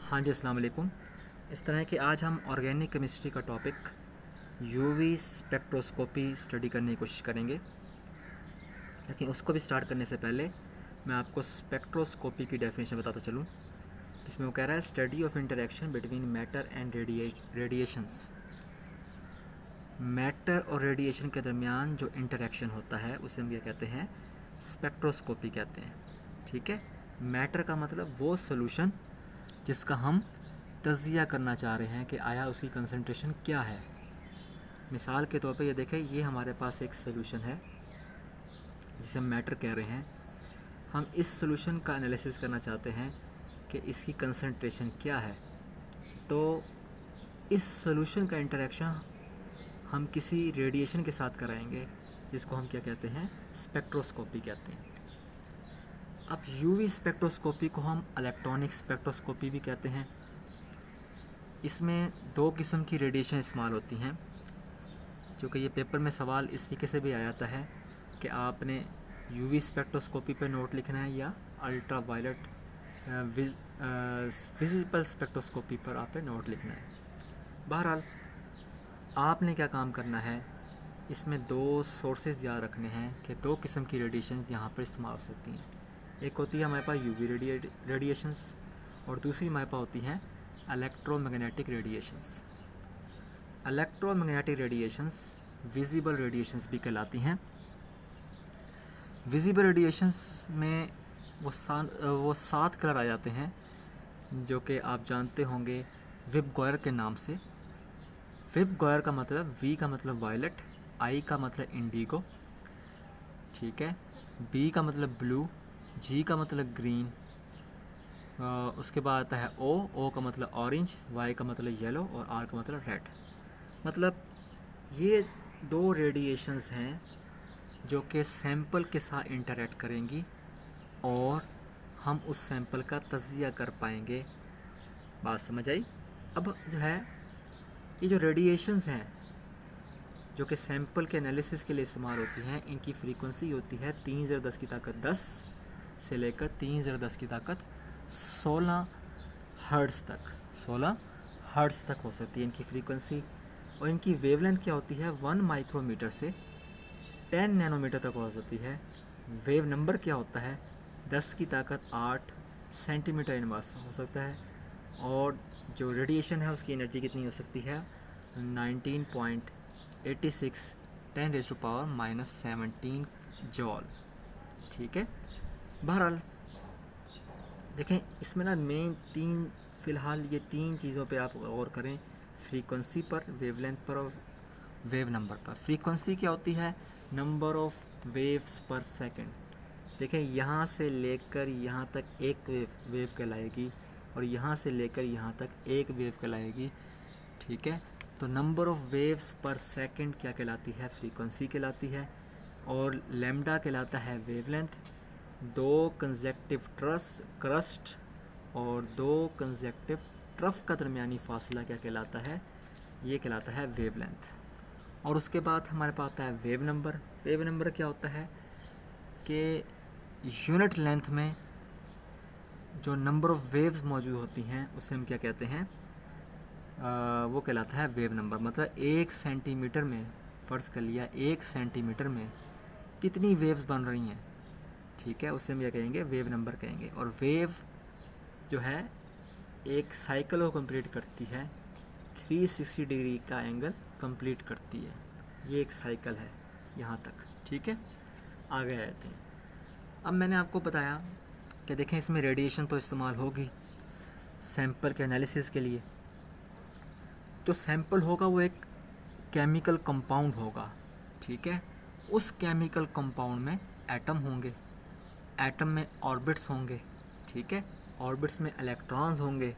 हाँ जी, अस्सलाम वालेकुम। इस तरह के आज हम ऑर्गेनिक केमिस्ट्री का टॉपिक यूवी स्पेक्ट्रोस्कोपी स्टडी करने की कोशिश करेंगे। लेकिन उसको भी स्टार्ट करने से पहले मैं आपको स्पेक्ट्रोस्कोपी की डेफिनेशन बताता चलूँ, जिसमें वो कह रहा है study of interaction between matter and radiations. Matter और रेडिएशन के दरमियान जो इंटरेक्शन होता है उसे हम क्या कहते हैं, स्पेक्ट्रोस्कोपी कहते हैं। ठीक है। मैटर का मतलब वो सोल्यूशन जिसका हम तज्जिया करना चाह रहे हैं कि आया उसकी कंसंट्रेशन क्या है। मिसाल के तौर पे ये देखें, ये हमारे पास एक सोल्यूशन है जिसे हम मैटर कह रहे हैं। हम इस सोल्यूशन का एनालिसिस करना चाहते हैं कि इसकी कंसंट्रेशन क्या है। तो इस सोल्यूशन का इंटरेक्शन हम किसी रेडिएशन के साथ कराएंगे, जिसको हम क्या कहते हैं, स्पेक्ट्रोस्कोपी कहते हैं। अब यूवी स्पेक्ट्रोस्कोपी को हम इलेक्ट्रॉनिक स्पेक्ट्रोस्कोपी भी कहते हैं। इसमें दो किस्म की रेडिएशन इस्तेमाल होती हैं, जो कि ये पेपर में सवाल इस तरीके से भी आ जाता है कि आपने यूवी स्पेक्ट्रोस्कोपी पे नोट लिखना है या अल्ट्रा वायलेट विजिबल स्पेक्ट्रोस्कोपी पर आपने नोट लिखना है। बहरहाल आपने क्या काम करना है, इसमें दो सोर्सेज याद रखने हैं कि दो किस्म की रेडिएशन यहाँ पर इस्तेमाल हो सकती हैं। एक होती है हमारे पास यूवी रेडिएशंस और दूसरी हमारे पास होती हैं electromagnetic radiations. Electromagnetic radiations visible radiations भी कहलाती हैं। विजिबल रेडिएशंस में वो 7 कलर आ जाते हैं, जो कि आप जानते होंगे विब गॉयर के नाम से। विब गॉयर का मतलब, वी का मतलब वायलेट, आई का मतलब इंडिगो, ठीक है, बी का मतलब ब्लू, जी का मतलब ग्रीन, उसके बाद आता है ओ का मतलब ऑरेंज, वाई का मतलब येलो और आर का मतलब रेड। मतलब ये दो रेडिएशंस हैं जो कि सैंपल के साथ इंटरेक्ट करेंगी और हम उस सैंपल का तज्जिया कर पाएंगे। बात समझ आई? अब जो है, ये जो रेडिएशंस हैं जो कि सैंपल के एनालिसिस के लिए इस्तेमाल होती हैं, इनकी फ्रीक्वेंसी होती है 3×10 की ताकत 10 से लेकर 3×10 की ताकत 16 हर्ट्ज़ तक। 16 हर्ट्ज़ तक हो सकती है इनकी फ्रीक्वेंसी। और इनकी वेवलेंथ क्या होती है, 1 माइक्रोमीटर से 10 नैनोमीटर तक हो सकती है। वेव नंबर क्या होता है, 10 की ताकत 8 सेंटीमीटर इनवर्स हो सकता है। और जो रेडिएशन है उसकी एनर्जी कितनी हो सकती है, 19.86 10⁻⁻17 जॉल। ठीक है। बहरहाल देखें, इसमें ना मेन फ़िलहाल ये 3 चीज़ों पे आप गौर करें, फ्रीक्वेंसी पर, वेवलेंथ पर और वेव नंबर पर। फ्रीक्वेंसी क्या होती है, नंबर ऑफ़ वेव्स पर सेकंड। देखें, यहाँ से लेकर यहाँ तक एक वेव कहलाएगी और यहाँ से लेकर यहाँ तक एक वेव कहलाएगी। ठीक है। तो नंबर ऑफ़ वेव्स पर सेकंड क्या कहलाती है, फ्रीक्वेंसी कहलाती है। और लैम्डा कहलाता है वेवलेंथ। 2 कंसेक्टिव क्रस्ट और 2 कंसेक्टिव ट्रफ का दरमियानी फासला क्या कहलाता है, ये कहलाता है वेवलेंथ। और उसके बाद हमारे पास आता है वेव नंबर। वेव नंबर क्या होता है कि यूनिट लेंथ में जो नंबर ऑफ़ वेव्स मौजूद होती हैं उसे हम क्या कहते हैं, वो कहलाता है वेव नंबर। मतलब 1 सेंटीमीटर में, फ़र्ज़ कर लिया 1 सेंटीमीटर में कितनी वेव्स बन रही हैं, ठीक है, उसे हम क्या कहेंगे, वेव नंबर कहेंगे। और वेव जो है एक साइकिल को कंप्लीट करती है, 360 डिग्री का एंगल कंप्लीट करती है। ये एक साइकिल है यहाँ तक। ठीक है। आगे आते हैं। अब मैंने आपको बताया कि देखें, इसमें रेडिएशन तो इस्तेमाल होगी सैंपल के एनालिसिस के लिए। जो सैंपल होगा वो एक केमिकल कंपाउंड होगा। ठीक है। उस केमिकल कंपाउंड में एटम होंगे, एटम में ऑर्बिट्स होंगे। ठीक है। ऑर्बिट्स में इलेक्ट्रॉन्स होंगे।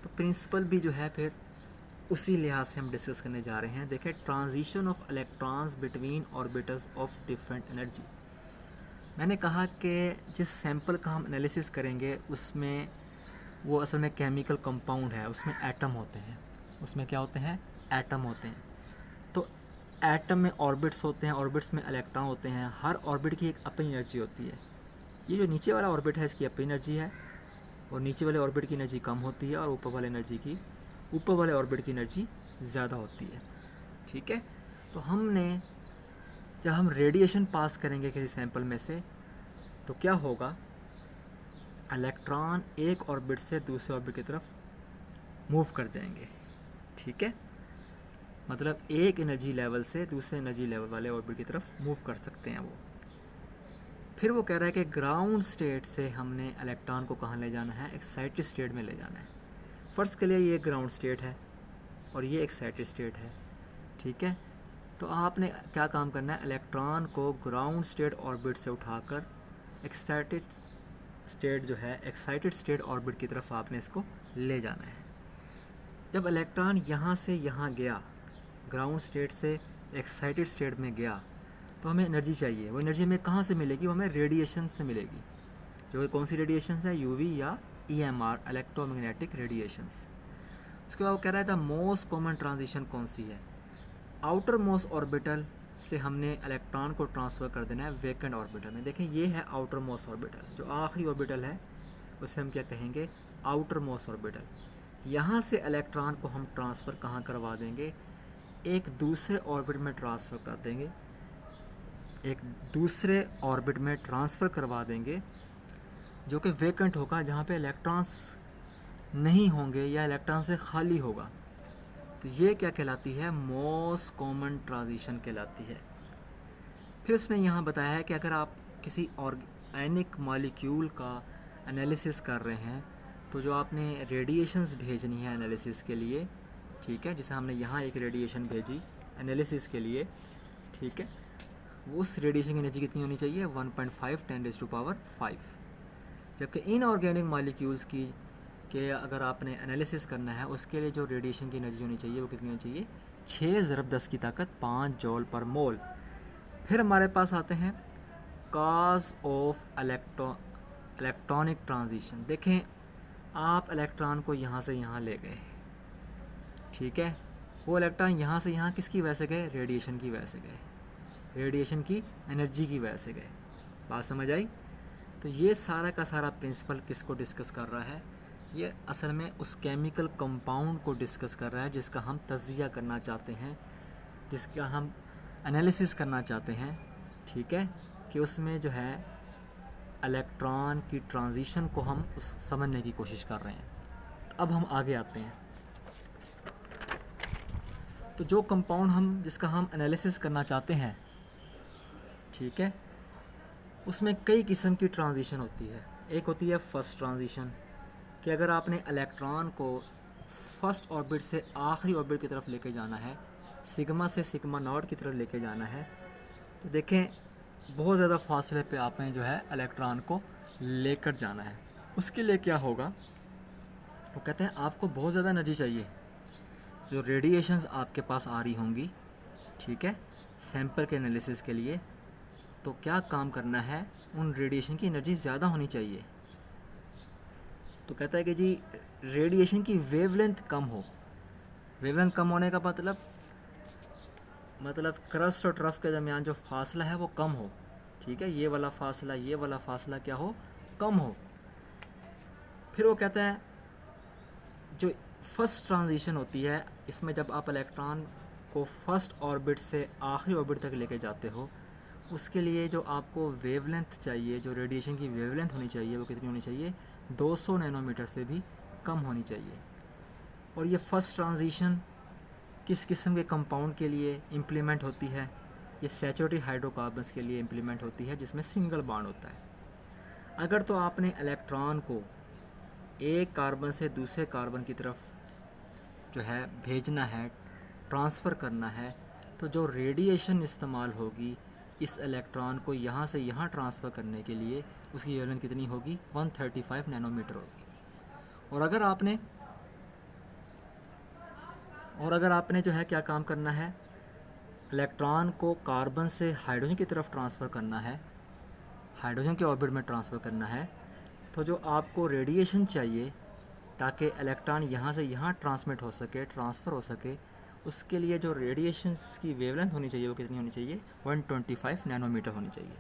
तो प्रिंसिपल भी जो है फिर उसी लिहाज से हम डिस्कस करने जा रहे हैं। देखें, transition of electrons between orbitals of different energy. मैंने कहा कि जिस सैंपल का हम एनालिसिस करेंगे उसमें वो असल में केमिकल कंपाउंड है, उसमें एटम होते हैं। उसमें क्या होते हैं, एटम होते हैं। तो एटम में ऑर्बिट्स होते हैं, ऑर्बिट्स में इलेक्ट्रॉन होते हैं। हर ऑर्बिट की एक अपनी एनर्जी होती है। ये जो नीचे वाला ऑर्बिट है इसकी अपनी एनर्जी है, और नीचे वाले ऑर्बिट की एनर्जी कम होती है और ऊपर वाले ऑर्बिट की एनर्जी ज़्यादा होती है। ठीक है, तो जब हम रेडिएशन पास करेंगे किसी सैंपल में से तो क्या होगा, इलेक्ट्रॉन एक ऑर्बिट से दूसरे ऑर्बिट की तरफ मूव कर जाएंगे। ठीक है, मतलब एक एनर्जी लेवल से दूसरे एनर्जी लेवल वाले ऑर्बिट की तरफ मूव कर सकते हैं वो। फिर वो कह रहा है कि ग्राउंड स्टेट से हमने इलेक्ट्रॉन को कहाँ ले जाना है, एक्साइटेड स्टेट में ले जाना है। फ़र्ज़ के लिए ये ग्राउंड स्टेट है और ये एक्साइटेड स्टेट है। ठीक है, तो आपने क्या काम करना है, इलेक्ट्रॉन को ग्राउंड स्टेट ऑर्बिट से उठाकर एक्साइटेड स्टेट ऑर्बिट की तरफ आपने इसको ले जाना है। जब इलेक्ट्रॉन यहाँ से यहाँ गया, ग्राउंड स्टेट से एक्साइटेड स्टेट में गया, तो हमें एनर्जी चाहिए। वो एनर्जी हमें कहाँ से मिलेगी, वो हमें रेडिएशन से मिलेगी। जो कौन सी रेडिएशन है, यूवी या EMR, इलेक्ट्रोमैग्नेटिक रेडिएशंस। उसके बाद वो कह रहा था मोस्ट कॉमन ट्रांजिशन कौन सी है, आउटर मोस्ट ऑर्बिटल से हमने इलेक्ट्रॉन को ट्रांसफ़र कर देना है वेकेंट ऑर्बिटल में। देखें ये है आउटर मोस्ट ऑर्बिटल, जो आखिरी ऑर्बिटल है उसे हम क्या कहेंगे, आउटर मोस्ट ऑर्बिटल। यहाँ से इलेक्ट्रॉन को हम ट्रांसफ़र कहाँ करवा देंगे, एक दूसरे ऑर्बिट में ट्रांसफ़र करवा देंगे जो कि वेकेंट होगा, जहाँ पे इलेक्ट्रॉन्स नहीं होंगे या इलेक्ट्रॉन से खाली होगा। तो ये क्या कहलाती है, मोस्ट कॉमन ट्रांजिशन कहलाती है। फिर उसने यहाँ बताया है कि अगर आप किसी ऑर्गेनिक मॉलिक्यूल का एनालिसिस कर रहे हैं तो जो आपने रेडिएशंस भेजनी है एनालिसिस के लिए, ठीक है, जैसे हमने यहाँ एक रेडिएशन भेजी एनालिसिस के लिए, ठीक है, उस रेडिएशन की एनर्जी कितनी होनी चाहिए, 1.5 10⁵ जबकि इन ऑर्गेनिक मॉलिक्यूल्स के अगर आपने एनालिसिस करना है उसके लिए जो रेडिएशन की एनर्जी होनी चाहिए वो कितनी होनी चाहिए, 6⁻⁵ जॉल पर मोल। फिर हमारे पास आते हैं कॉज ऑफ इलेक्ट्रॉनिक ट्रांजिशन। देखें आप इलेक्ट्रॉन को यहाँ से यहाँ ले गए, ठीक है, वो इलेक्ट्रॉन यहाँ से यहाँ किसकी वजह से गए, रेडिएशन की वजह से गए, रेडिएशन की एनर्जी की वजह से गए। बात समझ आई। तो ये सारा का सारा प्रिंसिपल किसको डिस्कस कर रहा है, ये असल में उस केमिकल कंपाउंड को डिस्कस कर रहा है जिसका हम तज्जिया करना चाहते हैं, जिसका हम एनालिसिस करना चाहते हैं। ठीक है, कि उसमें जो है इलेक्ट्रॉन की ट्रांजिशन को हम समझने की कोशिश कर रहे हैं। अब हम आगे आते हैं। तो जो कंपाउंड जिसका हम एनालिसिस करना चाहते हैं, ठीक है, उसमें कई किस्म की ट्रांजिशन होती है। एक होती है फर्स्ट ट्रांजिशन, कि अगर आपने इलेक्ट्रॉन को फर्स्ट ऑर्बिट से आखिरी ऑर्बिट की तरफ लेके जाना है, सिग्मा से सिग्मा नॉट की तरफ लेके जाना है, तो देखें बहुत ज़्यादा फासले पे आपने जो है इलेक्ट्रॉन को लेकर जाना है। उसके लिए क्या होगा, वो कहते हैं आपको बहुत ज़्यादा एनर्जी चाहिए। जो रेडिएशंस आपके पास आ रही होंगी, ठीक है, सैंपल के एनालिसिस के लिए, तो क्या काम करना है, उन रेडिएशन की एनर्जी ज़्यादा होनी चाहिए। तो कहता है कि जी रेडिएशन की वेवलेंथ कम हो। वेवलेंथ कम होने का मतलब क्रस्ट और ट्रफ के दरमियान जो फासला है वो कम हो। ठीक है, ये वाला फासला क्या हो, कम हो। फिर वो कहता है जो फर्स्ट ट्रांजिशन होती है, इसमें जब आप इलेक्ट्रॉन को फर्स्ट ऑर्बिट से आखिरी ऑर्बिट तक लेके जाते हो, उसके लिए जो आपको वेवलेंथ चाहिए, जो रेडिएशन की वेवलेंथ होनी चाहिए, वो कितनी होनी चाहिए, 200 नैनोमीटर से भी कम होनी चाहिए। और ये फर्स्ट ट्रांजिशन किस किस्म के कंपाउंड के लिए इम्प्लीमेंट होती है, ये सैचुरेटेड हाइड्रोकार्बन्स के लिए इम्प्लीमेंट होती है, जिसमें सिंगल बॉन्ड होता है। अगर तो आपने इलेक्ट्रॉन को एक कार्बन से दूसरे कार्बन की तरफ जो है भेजना है, ट्रांसफ़र करना है, तो जो रेडिएशन इस्तेमाल होगी इस इलेक्ट्रॉन को यहाँ से यहाँ ट्रांसफ़र करने के लिए, उसकी वेवलेंथ कितनी होगी, 135 नैनोमीटर होगी। और अगर आपने जो है क्या काम करना है, इलेक्ट्रॉन को कार्बन से हाइड्रोजन की तरफ ट्रांसफ़र करना है, हाइड्रोजन के ऑर्बिट में ट्रांसफ़र करना है, तो जो आपको रेडिएशन चाहिए ताकि इलेक्ट्रॉन यहाँ से यहाँ ट्रांसफ़र हो सके, उसके लिए जो रेडिएशंस की वेवलेंथ होनी चाहिए वो कितनी होनी चाहिए, 125 नैनोमीटर होनी चाहिए।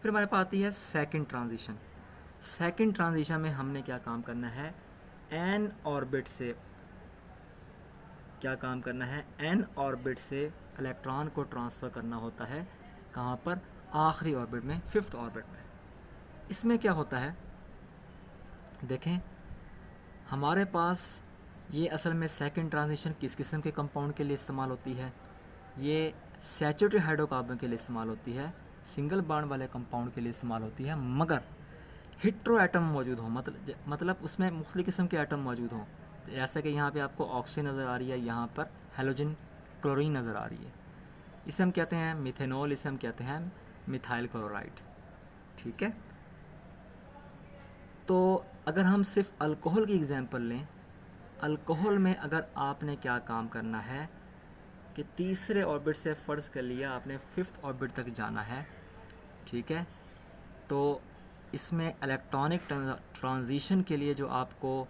फिर हमारे पास आती है सेकंड ट्रांजिशन। सेकंड ट्रांजिशन में हमने क्या काम करना है, एन ऑर्बिट से क्या काम करना है, एन ऑर्बिट से इलेक्ट्रॉन को ट्रांसफ़र करना होता है। कहाँ पर, आखिरी ऑर्बिट में, फिफ्थ ऑर्बिट में। इसमें क्या होता है, देखें हमारे पास ये असल में सेकंड ट्रांजिशन किस किस्म के कंपाउंड के लिए इस्तेमाल होती है, ये सैचुरेटेड हाइड्रोकार्बन के लिए इस्तेमाल होती है, सिंगल बॉन्ड वाले कंपाउंड के लिए इस्तेमाल होती है, मगर हेटेरो एटम मौजूद हो, मतलब उसमें मुख्तलिफ किस्म के एटम मौजूद हों। जैसा कि यहाँ पे आपको ऑक्सीजन नज़र आ रही है, यहाँ पर हेलोजन क्लोरीन नज़र आ रही है, इसे हम कहते हैं मिथेनॉल, इसे हम कहते हैं मिथाइल क्लोराइड। ठीक है, तो अगर हम सिर्फ अल्कोहल की एग्जांपल लें, अल्कोहल में अगर आपने क्या काम करना है कि तीसरे ऑर्बिट से फ़र्ज़ कर लिया आपने फिफ्थ ऑर्बिट तक जाना है। ठीक है, तो इसमें इलेक्ट्रॉनिक ट्रांजिशन के लिए जो आपको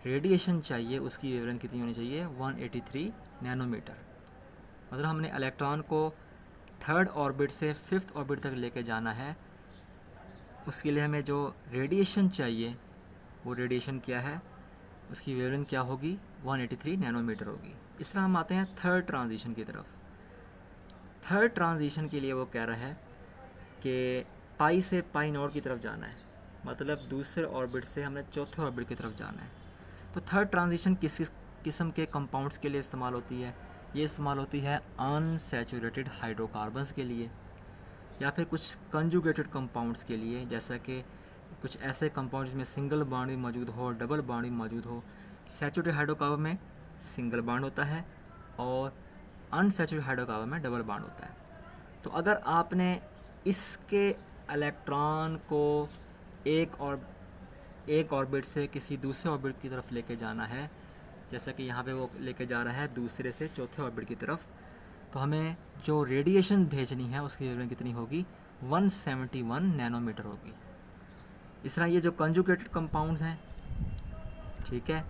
रेडिएशन चाहिए उसकी वेवलेंथ कितनी होनी चाहिए, 183 नैनोमीटर। मतलब हमने इलेक्ट्रॉन को थर्ड ऑर्बिट से फिफ्थ ऑर्बिट तक लेके जाना है, उसके लिए हमें जो रेडिएशन चाहिए वो रेडिएशन क्या है, उसकी वेवलेंथ क्या होगी, 183 नैनोमीटर होगी। इस तरह हम आते हैं थर्ड ट्रांजिशन की तरफ। थर्ड ट्रांजिशन के लिए वो कह रहा है कि पाई से पाई नॉट की तरफ जाना है, मतलब दूसरे ऑर्बिट से हमने चौथे ऑर्बिट की तरफ जाना है। तो थर्ड ट्रांजिशन किस किस्म के कंपाउंड्स के लिए इस्तेमाल होती है, ये इस्तेमाल होती है अनसैचुरेटेड हाइड्रोकार्बन्स के लिए, या फिर कुछ कंजुगेटेड कंपाउंड्स के लिए, जैसा कि कुछ ऐसे कंपाउंड जिसमें सिंगल बॉन्ड भी मौजूद हो, डबल बॉन्ड भी मौजूद हो। सैचुरेटेड हाइड्रोकार्बन में सिंगल बॉन्ड होता है और अनसैचुरेटेड हाइड्रोकार्बन में डबल बॉन्ड होता है। तो अगर आपने इसके इलेक्ट्रॉन को एक ऑर्बिट से किसी दूसरे ऑर्बिट की तरफ लेके जाना है, जैसा कि यहाँ पे वो लेके जा रहा है दूसरे से चौथे ऑर्बिट की तरफ, तो हमें जो रेडिएशन भेजनी है उसकी वेवलेंथ कितनी होगी, 171 नैनोमीटर होगी। इस तरह ये जो कंजुगेटेड कंपाउंड्स हैं, ठीक है,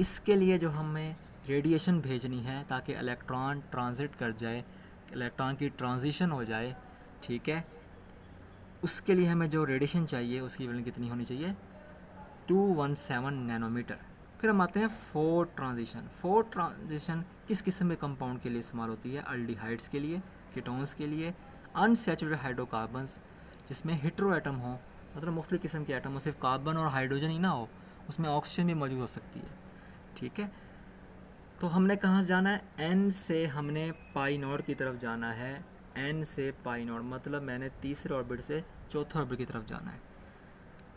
इसके लिए जो हमें रेडिएशन भेजनी है ताकि इलेक्ट्रॉन ट्रांजिट कर जाए, इलेक्ट्रॉन की ट्रांजिशन हो जाए, ठीक है, उसके लिए हमें जो रेडिएशन चाहिए उसकी वेवलेंथ कितनी होनी चाहिए, 217 नैनोमीटर। फिर हम आते हैं फोर्थ ट्रांजिशन। फोर्थ ट्रांजिशन किस किस्म के कंपाउंड के लिए इस्तेमाल होती है, अल्डिहाइड्स के लिए, कीटोन्स के लिए, अनसैचुरेटेड हाइड्रोकार्बन्स जिसमें हेटेरो एटम हो, मतलब मुख्तलिफ किस्म के एटम हो, सिर्फ कार्बन और हाइड्रोजन ही ना हो, उसमें ऑक्सीजन भी मौजूद हो सकती है। ठीक है, तो हमने कहाँ जाना है, एन से हमने पाई नॉट की तरफ जाना है, एन से पाई नॉट, मतलब मैंने तीसरे ऑर्बिट से चौथे ऑर्बिट की तरफ जाना है।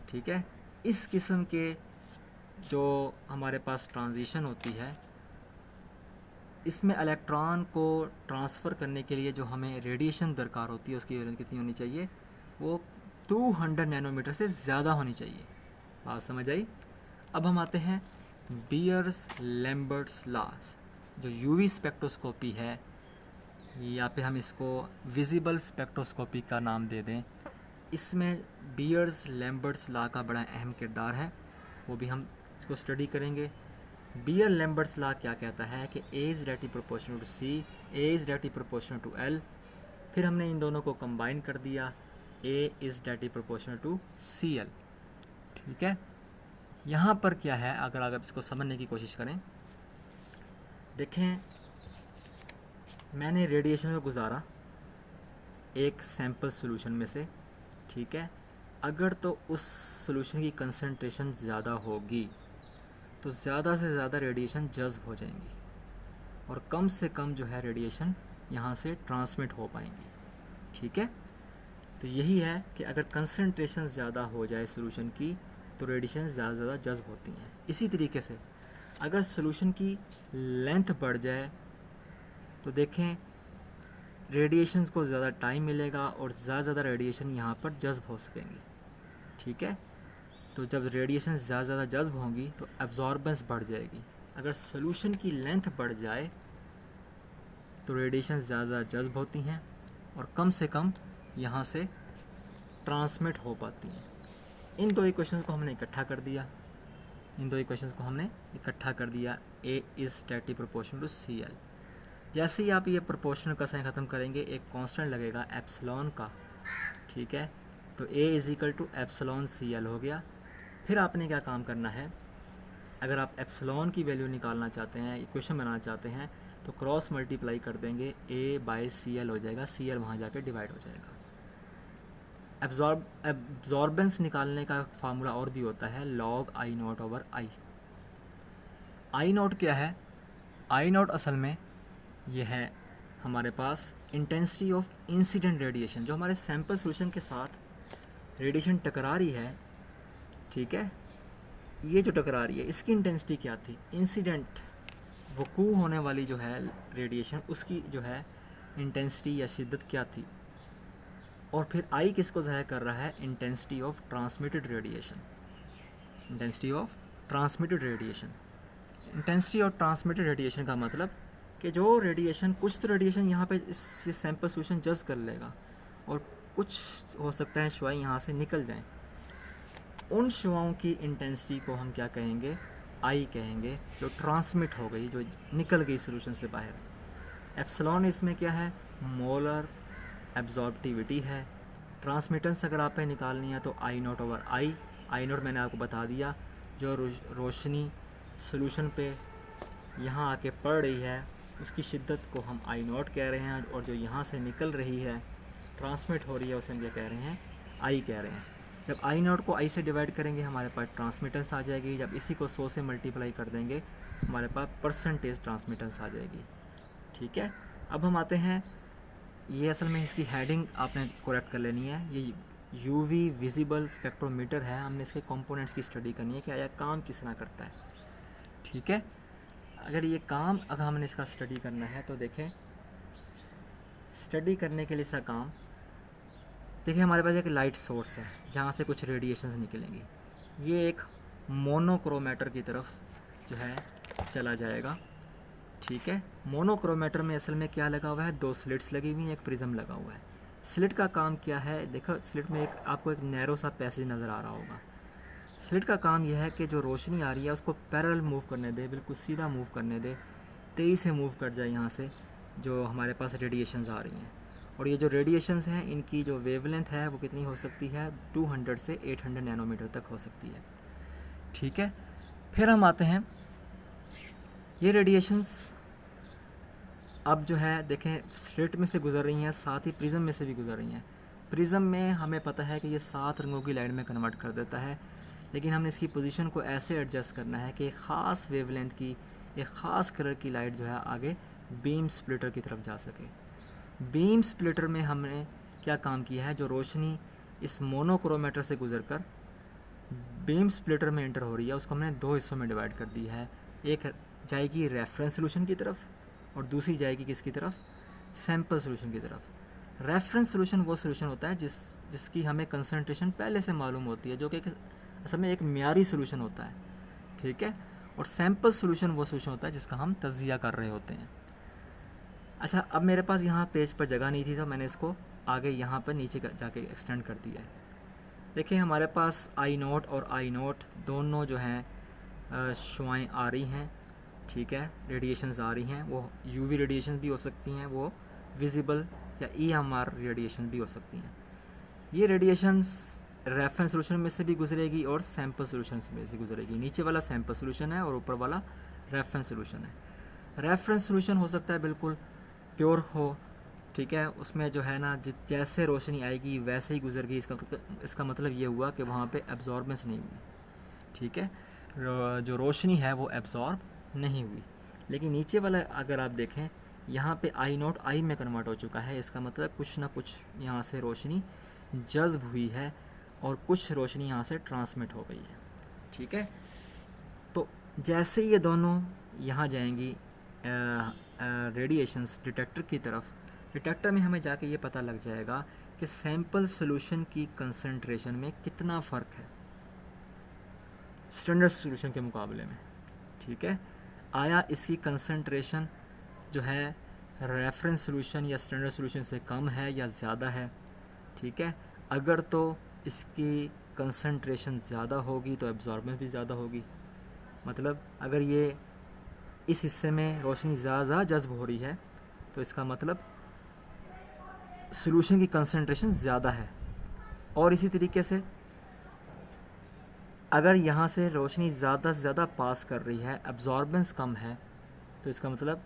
ठीक है, इस किस्म के जो हमारे पास ट्रांजिशन होती है, इसमें इलेक्ट्रॉन को ट्रांसफ़र करने के लिए जो हमें रेडिएशन दरकार होती है उसकी वेवलेंथ कितनी होनी चाहिए, वो 200 नैनोमीटर से ज़्यादा होनी चाहिए। बात समझ आई। अब हम आते हैं बियर्स-लैम्बर्ट्स लॉज, जो यूवी स्पेक्ट्रोस्कोपी है, या फिर हम इसको विजिबल स्पेक्ट्रोस्कोपी का नाम दे दें। इसमें बियर्स-लैम्बर्ट्स लॉ का बड़ा अहम किरदार है, वो भी हम इसको स्टडी करेंगे। बियर-लैम्बर्ट्स लॉ क्या कहता है कि A is directly proportional to C, A is directly proportional to L. फिर हमने इन दोनों को कंबाइन कर दिया, A is directly proportional to C L. ठीक है, यहाँ पर क्या है, अगर आप इसको समझने की कोशिश करें, देखें मैंने रेडिएशन को गुजारा एक सैंपल सॉल्यूशन में से, ठीक है, अगर तो उस सॉल्यूशन की कंसंट्रेशन ज़्यादा होगी तो ज़्यादा से ज़्यादा रेडिएशन जज़्ब हो जाएंगी और कम से कम जो है रेडिएशन यहाँ से ट्रांसमिट हो पाएंगी। ठीक है, तो यही है कि अगर कंसंट्रेशन ज़्यादा हो जाए सॉल्यूशन की तो रेडिएशन ज़्यादा से ज़्यादा जज़्ब होती हैं। इसी तरीके से अगर सॉल्यूशन की लेंथ बढ़ जाए तो देखें रेडिएशंस को ज़्यादा टाइम मिलेगा और ज़्यादा रेडिएशन यहाँ पर जज़्ब हो सकेंगी। ठीक है, तो जब रेडिएशन ज़्यादा जज़्ब होंगी तो एब्जॉर्बेंस बढ़ जाएगी। अगर सॉल्यूशन की लेंथ बढ़ जाए तो रेडिएशन ज़्यादा जज़्ब होती हैं और कम से कम यहाँ से ट्रांसमिट हो पाती हैं। इन दो इक्वेशंस को हमने इकट्ठा कर दिया, A is directly proportional to C L. जैसे ही आप ये प्रोपोर्शनल का साइन ख़त्म करेंगे एक कांस्टेंट लगेगा एप्सिलॉन का। ठीक है, तो A is equal to epsilon C L हो गया। फिर आपने क्या काम करना है, अगर आप एप्सिलॉन की वैल्यू निकालना चाहते हैं, इक्वेशन बनाना चाहते हैं, तो क्रॉस मल्टीप्लाई कर देंगे, A/CL हो जाएगा, CL वहाँ जाकर डिवाइड हो जाएगा। एब्जॉर्बेंस निकालने का फार्मूला और भी होता है, log I0/I। I0 क्या है? I0 असल में ये है हमारे पास इंटेंसिटी ऑफ इंसिडेंट रेडिएशन, जो हमारे सैम्पल सोल्यूशन के साथ रेडिएशन टकरा रही है, ठीक है, ये जो टकरा रही है इसकी इंटेंसिटी क्या थी, इंसिडेंट वकू होने वाली जो है रेडिएशन, उसकी जो है इंटेंसिटी या शिद्दत क्या थी। और फिर आई किसको ज़ाहिर कर रहा है, intensity of transmitted radiation. Intensity of transmitted radiation, intensity of transmitted radiation का मतलब कि जो रेडिएशन, कुछ तो रेडिएशन यहाँ पे इस सैम्पल सोल्यूशन जज कर लेगा और कुछ हो सकता है शुआएं यहाँ से निकल जाएं, उन शुआओं की इंटेंसिटी को हम क्या कहेंगे, आई कहेंगे, जो ट्रांसमिट हो गई, जो निकल गई सोल्यूशन से बाहर। एप्सिलॉन इसमें क्या है, मोलर एब्जॉर्प्टिविटी है। ट्रांसमिटेंस अगर आपने निकालनी है तो I0/I। I0 मैंने आपको बता दिया, जो रोशनी सोल्यूशन पे यहाँ आके पड़ रही है उसकी शिद्दत को हम I0 कह रहे हैं, और जो यहाँ से निकल रही है, ट्रांसमिट हो रही है, उसे हम क्या कह रहे हैं, I कह रहे हैं। जब I0 को I से डिवाइड करेंगे हमारे पास ट्रांसमिटेंस आ जाएगी, जब इसी को 100 से मल्टीप्लाई कर देंगे हमारे पास परसेंटेज ट्रांसमिटेंस आ जाएगी, ठीक है। अब हम आते हैं, ये असल में इसकी हेडिंग आपने करेक्ट कर लेनी है, ये UV विजिबल स्पेक्ट्रोमीटर है, हमने इसके कंपोनेंट्स की स्टडी करनी है कि यह काम किस तरह करता है, ठीक है। अगर ये काम, अगर हमने इसका स्टडी करना है तो देखें, स्टडी करने के लिए इसका काम, देखिए हमारे पास एक लाइट सोर्स है जहाँ से कुछ रेडिएशंस निकलेंगी, ये एक मोनोक्रोमेटर की तरफ जो है चला जाएगा, ठीक है। मोनोक्रोमेटर में असल में क्या लगा हुआ है, 2 स्लिट्स लगी हुई हैं, एक प्रिज्म लगा हुआ है। स्लिट का काम क्या है, देखो स्लिट में एक आपको एक नैरो सा पैसेज नज़र आ रहा होगा। स्लिट का काम यह है कि जो रोशनी आ रही है उसको पैरेलल मूव करने दे, बिल्कुल सीधा मूव करने दे, तेज़ी से मूव कर जाए यहाँ से जो हमारे पास रेडिएशंस आ रही हैं। और ये जो रेडिएशंस हैं इनकी जो वेवलेंथ है वो कितनी हो सकती है, 200 से 800 नैनोमीटर तक हो सकती है, ठीक है। फिर हम आते हैं, ये रेडिएशंस अब जो है देखें स्लिट में से गुजर रही हैं, साथ ही प्रिज्म में से भी गुजर रही हैं। प्रिज्म में हमें पता है कि ये 7 रंगों की लाइट में कन्वर्ट कर देता है, लेकिन हमने इसकी पोजीशन को ऐसे एडजस्ट करना है कि एक ख़ास वेवलेंथ की, एक ख़ास कलर की लाइट जो है आगे बीम स्प्लिटर की तरफ जा सके। बीम स्प्लिटर में हमने क्या काम किया है, जो रोशनी इस मोनोक्रोमेटर से गुजर कर बीम स्प्लिटर में एंटर हो रही है उसको हमने 2 हिस्सों में डिवाइड कर दिया है। एक जाएगी रेफरेंस सोल्यूशन की तरफ और दूसरी जाएगी किसकी तरफ, सैम्पल सोल्यूशन की तरफ। रेफरेंस सोल्यूशन वो सोल्यूशन होता है जिसकी हमें कंसंट्रेशन पहले से मालूम होती है, जो कि असल में एक म्यारी सोल्यूशन होता है, ठीक है। और सैम्पल सोल्यूशन वो सोल्यूशन होता है जिसका हम तज्जिया कर रहे होते हैं। अच्छा, अब मेरे पास यहाँ पेज पर जगह नहीं थी तो मैंने इसको आगे यहाँ पर नीचे जाके एक्सटेंड कर दिया है। देखिए हमारे पास I0 और I0 दोनों जो हैं शुआएँ आ रही हैं, ठीक है, रेडिएशंस आ रही हैं, वो UV रेडिएशन भी हो सकती हैं, वो विजिबल या EMR रेडिएशन भी हो सकती हैं। ये रेडिएशंस रेफरेंस सोल्यूशन में से भी गुजरेगी और सैम्पल सोल्यूशन में से गुजरेगी। नीचे वाला सैम्पल सोल्यूशन है और ऊपर वाला रेफरेंस सोल्यूशन है। रेफरेंस सोल्यूशन हो सकता है बिल्कुल प्योर हो, ठीक है, उसमें जो है ना जैसे रोशनी आएगी वैसे ही गुजर गई, इसका मतलब ये हुआ कि वहाँ पे एब्जॉर्बेंस नहीं हुई, ठीक है, जो रोशनी है वो एब्जॉर्ब नहीं हुई। लेकिन नीचे वाला अगर आप देखें यहाँ पे I0 I में कन्वर्ट हो चुका है, इसका मतलब कुछ ना कुछ यहाँ से रोशनी जज्ब हुई है और कुछ रोशनी यहाँ से ट्रांसमिट हो गई है, ठीक है। तो जैसे ये दोनों यहाँ जाएंगी रेडिएशंस डिटेक्टर की तरफ, डिटेक्टर में हमें जाके ये पता लग जाएगा कि सैम्पल सॉल्यूशन की कंसंट्रेशन में कितना फ़र्क है स्टैंडर्ड सॉल्यूशन के मुकाबले में, ठीक है। आया इसकी कंसंट्रेशन जो है रेफरेंस सॉल्यूशन या स्टैंडर्ड सॉल्यूशन से कम है या ज़्यादा है, ठीक है। अगर तो इसकी कंसंट्रेशन ज़्यादा होगी तो एब्जॉर्बेंस भी ज़्यादा होगी, मतलब अगर ये इस हिस्से में रोशनी ज़्यादा जज्ब हो रही है तो इसका मतलब सॉल्यूशन की कंसंट्रेशन ज़्यादा है। और इसी तरीके से अगर यहाँ से रोशनी ज़्यादा से ज़्यादा पास कर रही है, एब्जॉर्बेंस कम है, तो इसका मतलब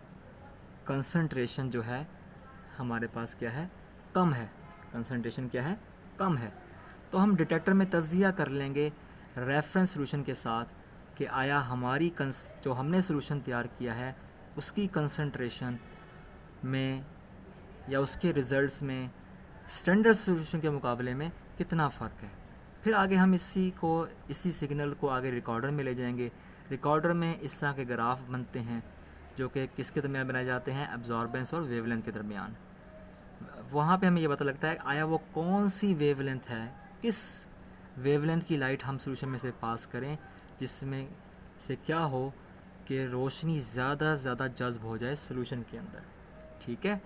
कंसंट्रेशन जो है हमारे पास क्या है, कम है। कंसंट्रेशन क्या है, कम है। तो हम डिटेक्टर में तज्जिया कर लेंगे रेफरेंस सॉल्यूशन के साथ कि आया हमारी जो हमने सॉल्यूशन तैयार किया है उसकी कंसंट्रेशन में या उसके रिज़ल्ट्स में स्टैंडर्ड सॉल्यूशन के मुकाबले में कितना फ़र्क है। फिर आगे हम इसी सिग्नल को आगे रिकॉर्डर में ले जाएंगे। रिकॉर्डर में इस तरह के ग्राफ बनते हैं जो कि किसके दरमियान बनाए जाते हैं, एब्जॉर्बेंस और वेवलेंथ के दरमियान। वहाँ पे हमें ये पता लगता है आया वो कौन सी वेवलेंथ है, किस वेवलेंथ की लाइट हम सॉल्यूशन में से पास करें जिसमें से क्या हो कि रोशनी ज़्यादा से ज़्यादा जज्ब हो जाए सॉल्यूशन के अंदर। ठीक है,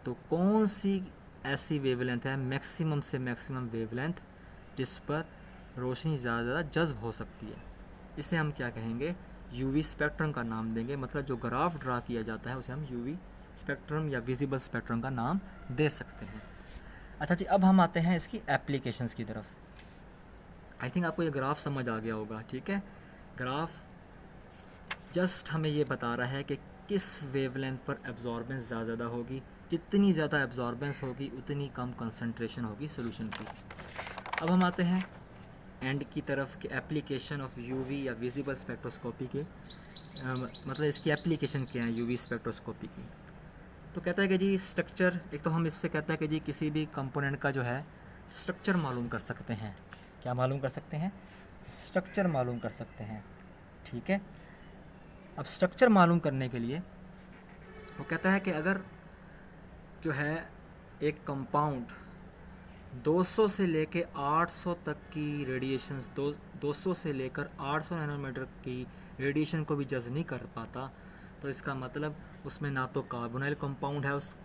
तो कौन सी ऐसी वेवलेंथ है, मैक्सिमम से मैक्सिमम वेवलेंथ जिस पर रोशनी ज़्यादा से ज़्यादा जज्ब हो सकती है, इसे हम क्या कहेंगे, यूवी स्पेक्ट्रम का नाम देंगे। मतलब जो ग्राफ ड्रा किया जाता है उसे हम यूवी स्पेक्ट्रम या विजिबल स्पेक्ट्रम का नाम दे सकते हैं। अच्छा जी, अब हम आते हैं इसकी एप्लीकेशंस की तरफ। आई थिंक आपको ये ग्राफ समझ आ गया होगा। ठीक है, ग्राफ जस्ट हमें ये बता रहा है कि किस वेवलेंथ पर एब्जॉर्बेंस ज़्यादा होगी। जितनी ज़्यादा एब्जॉर्बेंस होगी उतनी कम कंसंट्रेशन होगी सॉल्यूशन की। अब हम आते हैं एंड की तरफ कि एप्लीकेशन ऑफ यूवी या विजिबल स्पेक्ट्रोस्कोपी के मतलब इसकी एप्लीकेशन क्या है यूवी स्पेक्ट्रोस्कोपी की। तो कहता है कि जी स्ट्रक्चर, एक तो हम इससे कहता है कि जी किसी भी कंपोनेंट का जो है स्ट्रक्चर मालूम कर सकते हैं। क्या मालूम कर सकते हैं, स्ट्रक्चर मालूम कर सकते हैं। ठीक है, अब स्ट्रक्चर मालूम करने के लिए वो कहता है कि अगर जो है एक कंपाउंड 200 से लेकर 800 तक की रेडिएशंस 200 से लेकर 800 नैनोमीटर की रेडिएशन को भी जज नहीं कर पाता, तो इसका मतलब उसमें ना तो कार्बोनाइल कंपाउंड है उस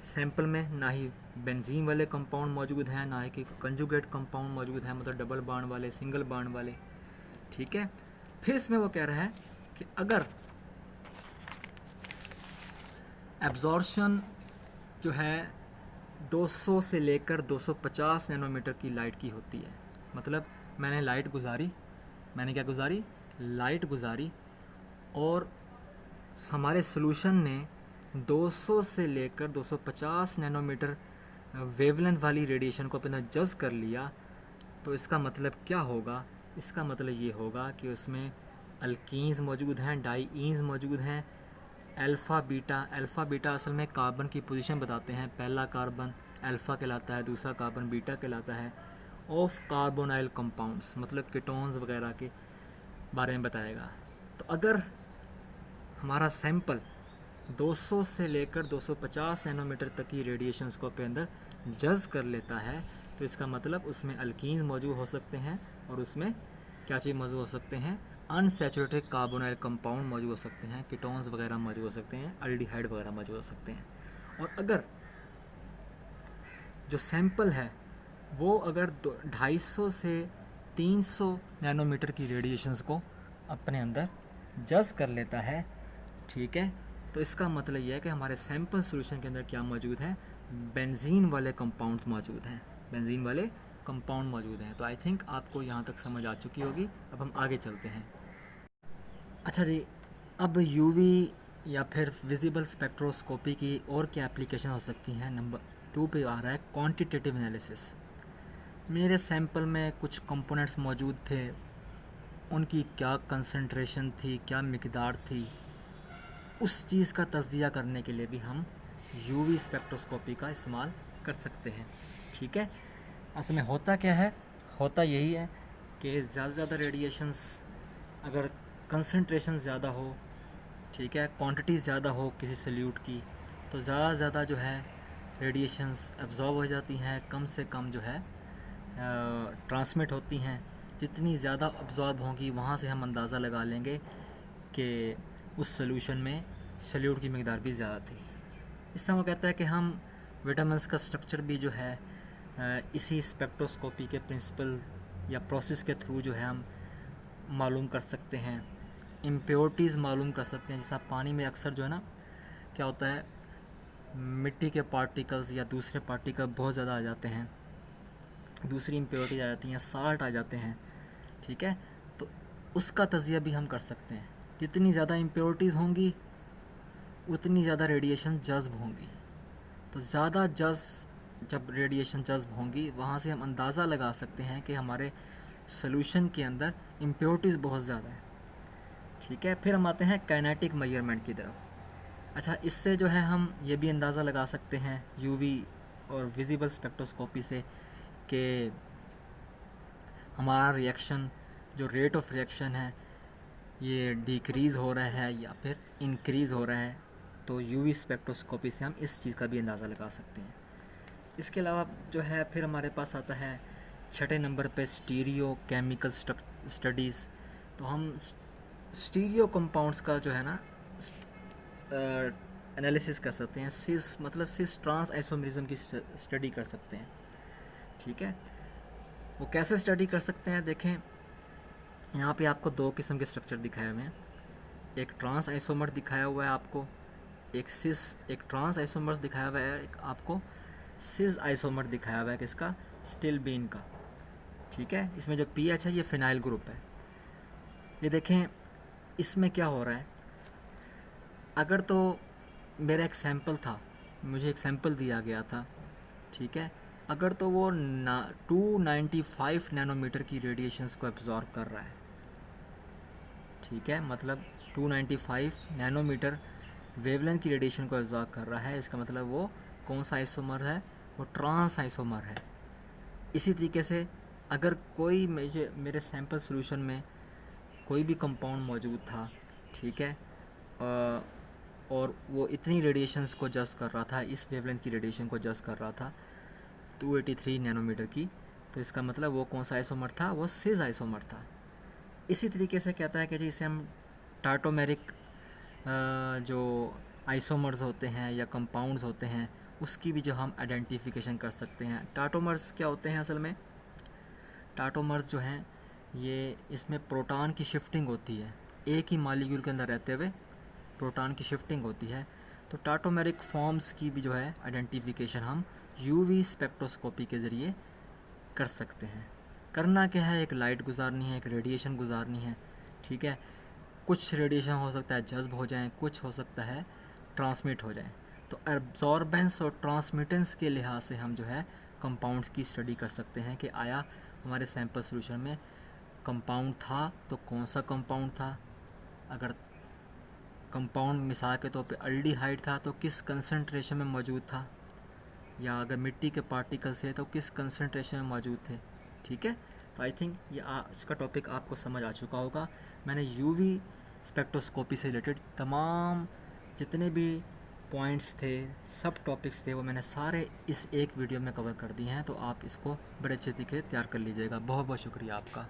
सैंपल में, ना ही बेंजीन वाले कंपाउंड मौजूद हैं, ना ही कि कंजुगेट कंपाउंड मौजूद हैं, मतलब डबल बॉन्ड वाले, सिंगल बॉन्ड वाले। ठीक है, फिर इसमें वो कह रहा है कि अगर एब्जॉर्शन जो है 200 से लेकर 250 नैनोमीटर की लाइट की होती है, मतलब मैंने लाइट गुजारी, मैंने क्या गुजारी, लाइट गुजारी, और हमारे सॉल्यूशन ने 200 से लेकर 250 नैनोमीटर वेवलेंथ वाली रेडिएशन को अपना जज कर लिया, तो इसका मतलब क्या होगा, इसका मतलब ये होगा कि उसमें अल्कीन्स मौजूद हैं, डाईईन्स मौजूद हैं, अल्फ़ा बीटा असल में कार्बन की पोजीशन बताते हैं। पहला कार्बन अल्फ़ा कहलाता है, दूसरा कार्बन बीटा कहलाता है। ऑफ कार्बोनाइल कंपाउंड्स मतलब कीटोन्स वगैरह के बारे में बताएगा। तो अगर हमारा सैंपल 200 से लेकर 250 नैनोमीटर तक की रेडिएशंस को अपने अंदर जज कर लेता है, तो इसका मतलब उसमें अल्कीन्स मौजूद हो सकते हैं और उसमें क्या चीज़ मौजूद हो सकते हैं, अनसैचुरेटेड कार्बोनाइल कंपाउंड मौजूद हो सकते हैं, कीटोन्स वगैरह मौजूद हो सकते हैं, एल्डिहाइड वगैरह मौजूद हो सकते हैं। और अगर जो सैंपल है वो अगर 250 से 300 नैनोमीटर की रेडिएशंस को अपने अंदर जज कर लेता है, ठीक है, तो इसका मतलब यह है कि हमारे सैंपल सॉल्यूशन के अंदर क्या मौजूद है, बेंजीन वाले कंपाउंड मौजूद हैं, बेंजीन वाले कंपाउंड मौजूद हैं। तो आई थिंक आपको यहाँ तक समझ आ चुकी होगी। अब हम आगे चलते हैं। अच्छा जी, अब यूवी या फिर विजिबल स्पेक्ट्रोस्कोपी की और क्या एप्लीकेशन हो सकती हैं। नंबर 2 पे आ रहा है क्वांटिटेटिव एनालिसिस। मेरे सैंपल में कुछ कंपोनेंट्स मौजूद थे, उनकी क्या कंसंट्रेशन थी, क्या मिकदार थी, उस चीज़ का तज्जिया करने के लिए भी हम यूवी स्पेक्ट्रोस्कोपी का इस्तेमाल कर सकते हैं। ठीक है, असल में होता क्या है, होता यही है कि ज़्यादा से ज़्यादा रेडिएशंस अगर कंसंट्रेशन ज़्यादा हो, ठीक है, क्वांटिटी ज़्यादा हो किसी सल्यूट की, तो ज़्यादा से ज़्यादा जो है रेडिएशंस एब्जॉर्ब हो जाती हैं, कम से कम जो है ट्रांसमिट होती हैं। जितनी ज़्यादा अब्जॉर्ब होंगी वहाँ से हम अंदाज़ा लगा लेंगे कि उस सॉल्यूशन में सल्यूट की मकदार भी ज़्यादा थी। इस तरह वो कहता है कि हम विटामिन्स का स्ट्रक्चर भी जो है इसी स्पेक्ट्रोस्कोपी के प्रिंसिपल या प्रोसेस के थ्रू जो है हम मालूम कर सकते हैं। इम्प्योरिटीज़ मालूम कर सकते हैं। जैसा पानी में अक्सर जो है ना क्या होता है, मिट्टी के पार्टिकल्स या दूसरे पार्टिकल बहुत ज़्यादा आ जाते हैं, दूसरी इम्प्योरिटीज आ जाती हैं, साल्ट आ जाते हैं। ठीक है। तो उसका तजिया भी हम कर सकते हैं। जितनी ज़्यादा इम्प्योरिटीज़ होंगी उतनी ज़्यादा रेडिएशन जज्ब होंगी। तो ज़्यादा जब रेडिएशन जज्ब होंगी वहाँ से हम अंदाज़ा लगा सकते हैं कि हमारे सोल्यूशन के अंदर इम्प्योरिटीज़ बहुत ज़्यादा है। ठीक है, फिर हम आते हैं काइनेटिक मेजरमेंट की तरफ। अच्छा, इससे जो है हम ये भी अंदाज़ा लगा सकते हैं यूवी और विजिबल स्पेक्ट्रोस्कोपी से कि हमारा रिएक्शन, जो रेट ऑफ रिएक्शन है, ये डिक्रीज़ हो रहा है या फिर इंक्रीज़ हो रहा है। तो यूवी स्पेक्ट्रोस्कोपी से हम इस चीज़ का भी अंदाज़ा लगा सकते हैं। इसके अलावा जो है फिर हमारे पास आता है छठे नंबर पे स्टीरियो केमिकल स्टडीज़। तो हम स्टीरियो कंपाउंड्स का जो है ना एनालिसिस कर सकते हैं। सिस ट्रांस आइसोमरिज्म की स्टडी कर सकते हैं। ठीक है, वो कैसे स्टडी कर सकते हैं? देखें, यहाँ पे आपको दो किस्म के स्ट्रक्चर दिखाए हुए हैं। एक ट्रांस आइसोमर दिखाया हुआ है आपको, एक ट्रांस आइसोमर्स दिखाया हुआ है, एक आपको सिस आइसोमर दिखाया हुआ है किसका? स्टिल्बीन का। ठीक है, इसमें जो पीएच है ये फिनाइल ग्रुप है। ये देखें इसमें क्या हो रहा है। अगर तो मेरा एक सैंपल था, मुझे एक सैंपल दिया गया था, ठीक है, अगर तो वो 295 नैनोमीटर की रेडिएशंस को एब्जॉर्ब कर रहा है, ठीक है, मतलब 295 नैनोमीटर वेवलेंथ की रेडिएशन को एब्जॉर्ब कर रहा है, इसका मतलब वो कौन सा आइसोमर है? वो ट्रांस आइसोमर है। इसी तरीके से अगर कोई मेरे सैंपल सॉल्यूशन में कोई भी कंपाउंड मौजूद था, ठीक है, और वो इतनी रेडिएशंस को जस्ट कर रहा था, इस वेवलेंथ की रेडिएशन को जस्ट कर रहा था 283 नैनोमीटर की, तो इसका मतलब वो कौन सा आइसोमर था? वो सिस आइसोमर था। इसी तरीके से कहता है कि जी इसे हम टाटोमेरिक जो आइसोमर्स होते हैं या कंपाउंड्स होते हैं उसकी भी जो हम आइडेंटिफिकेशन कर सकते हैं। टाटोमर्स क्या होते हैं? असल में टाटोमर्स जो हैं ये, इसमें प्रोटॉन की शिफ्टिंग होती है, एक ही मॉलिक्यूल के अंदर रहते हुए प्रोटॉन की शिफ्टिंग होती है। तो टाटोमेरिक फॉर्म्स की भी जो है आइडेंटिफिकेशन हम यूवी स्पेक्ट्रोस्कोपी के ज़रिए कर सकते हैं। करना क्या है? एक लाइट गुजारनी है, एक रेडिएशन गुजारनी है। ठीक है, कुछ रेडिएशन हो सकता है जज्ब हो जाएं, कुछ हो सकता है ट्रांसमिट हो जाएं। तो एब्जॉर्बेंस और ट्रांसमिटेंस के लिहाज से हम जो है कंपाउंड्स की स्टडी कर सकते हैं कि आया हमारे सैंपल सॉल्यूशन में कंपाउंड था तो कौन सा कंपाउंड था। अगर कंपाउंड मिसाल के तौर पे अल्डिहाइड था तो किस कंसंट्रेशन में मौजूद था, या अगर मिट्टी के पार्टिकल्स थे तो किस कंसंट्रेशन में मौजूद थे। ठीक है, तो आई थिंक ये आज का टॉपिक आपको समझ आ चुका होगा। मैंने यूवी स्पेक्ट्रोस्कोपी से रिलेटेड तमाम जितने भी पॉइंट्स थे, सब टॉपिक्स थे, वो मैंने सारे इस एक वीडियो में कवर कर दिए हैं। तो आप इसको बड़े अच्छे तरीके से तैयार कर लीजिएगा। बहुत बहुत शुक्रिया आपका।